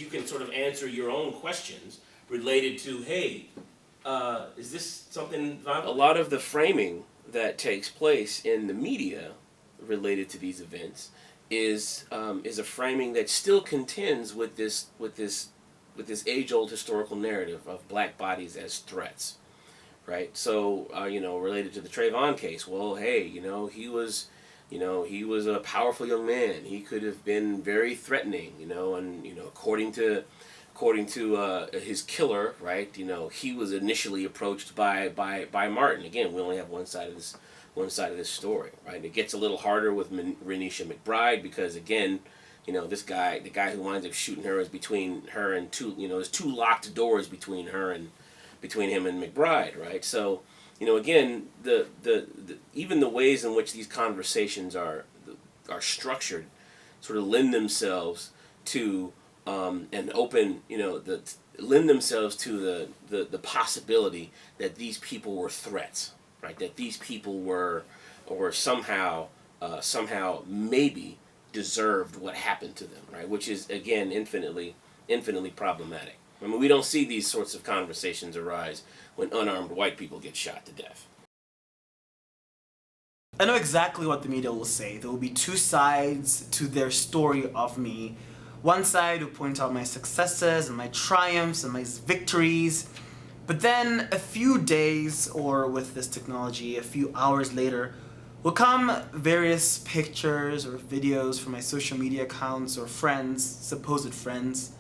You can sort of answer your own questions related to, hey, is this something viable? A lot of the framing that takes place in the media related to these events is a framing that still contends with this age-old historical narrative of black bodies as threats, right? So related to the Trayvon case, well, hey, he was a powerful young man. He could have been very threatening, and according to his killer, right? He was initially approached by Martin. Again, we only have one side of this story, right? It gets a little harder with Renisha McBride because, again, the guy who winds up shooting her is between her and there's two locked doors between him and McBride, right? So, again, even the ways in which these conversations are structured sort of lend themselves to lend themselves to the possibility that these people were threats, right? That these people were somehow maybe deserved what happened to them, right? Which is, again, infinitely problematic. I mean, we don't see these sorts of conversations arise when unarmed white people get shot to death. I know exactly what the media will say. There will be two sides to their story of me. One side will point out my successes and my triumphs and my victories. But then a few days, or with this technology, a few hours later, will come various pictures or videos from my social media accounts or friends, supposed friends,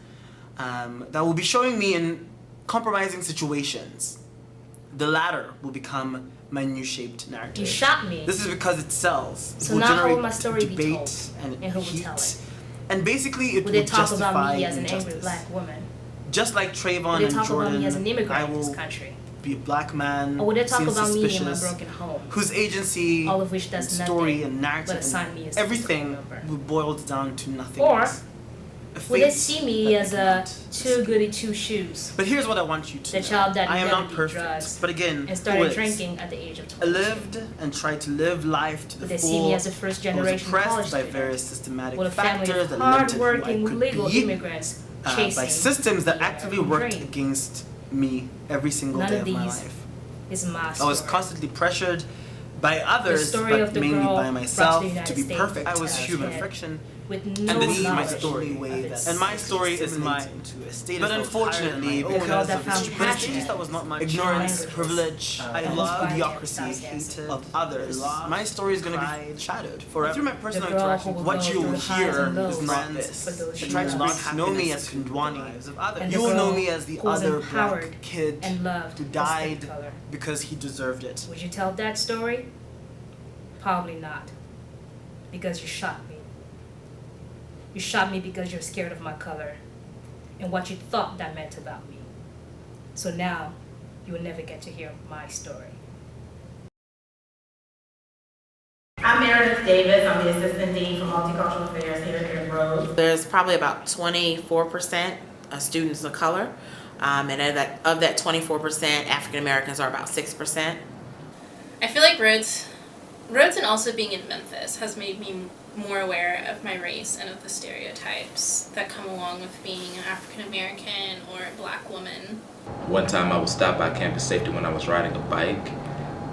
that will be showing me in compromising situations. The latter will become my new shaped narrative. You shot me. This is because it sells. So now how will my story be told? And who will tell it? And basically it will will they talk justify about me as an injustice. angry black woman? Just like Trayvon Will they and talk Jordan, about me as an immigrant I in will this country? be a black man, Or would they talk seem about me in my suspicious, broken home? whose agency, All of which does and story nothing and narrative, but assign me as a everything physical number. will boil down to nothing Or else. would they see me as a too goody two shoes? But here's what I want you to The know. child that I am not did perfect, drugs but again, and started who is? drinking at the age of I 22. lived and tried to live life to the Would they full. see me as a first I was generation college oppressed by student? various systematic With a family factors of that limited who I hard-working could legal be, immigrants by chasing systems that their actively American worked dream. against me every single None day of of my these life. is my I story. was constantly pressured by others, story of but the mainly girl by brought to myself, the United to be States perfect. I was as human head, friction. with And no this is my knowledge story. of its And my story is mine. But unfortunately, because that of found stupidity, passion that was not my ignorance, languages, privilege, I and love inspired idiocracy, enthusiasm. of others, my story is going to be shadowed forever. Through my personal The girl interaction, who will what go you will through hear highs and is lows not this. for those You who try to love know me as Kundwani. And You the will know girl me as the who was other empowered black kid and loved who his died skin color. because he deserved it. Would you tell that story? Probably not. Because you shot me. You shot me because you're scared of my color and what you thought that meant about me. So now, you will never get to hear my story. I'm Meredith Davis. I'm the Assistant Dean for Multicultural Affairs here at Rhodes. There's probably about 24% of students of color, and of that 24%, African Americans are about 6%. I feel like Rhodes and also being in Memphis has made me more aware of my race and of the stereotypes that come along with being an African American or a black woman. One time I was stopped by campus safety when I was riding a bike,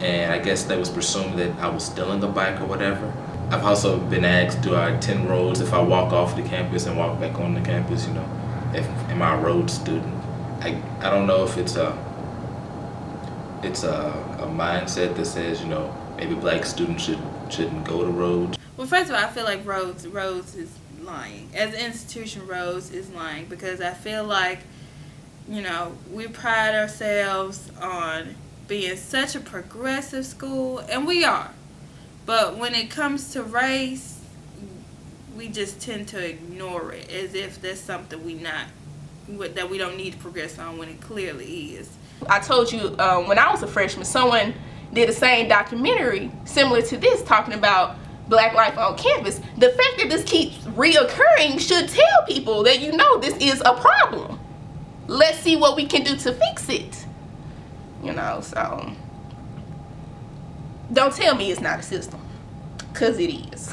and I guess they was presumed that I was stealing a bike or whatever. I've also been asked, do I attend Rhodes if I walk off the campus and walk back on the campus, am I a Rhodes student? I don't know if it's a mindset that says, maybe black students shouldn't go to Rhodes. Well, first of all, I feel like Rhodes is lying. As an institution, Rhodes is lying because I feel like, we pride ourselves on being such a progressive school, and we are. But when it comes to race, we just tend to ignore it as if that's something that we don't need to progress on when it clearly is. I told you when I was a freshman, someone did the same documentary similar to this talking about black life on campus. The fact that this keeps reoccurring should tell people that this is a problem. Let's see what we can do to fix it. So don't tell me it's not a system, because it is.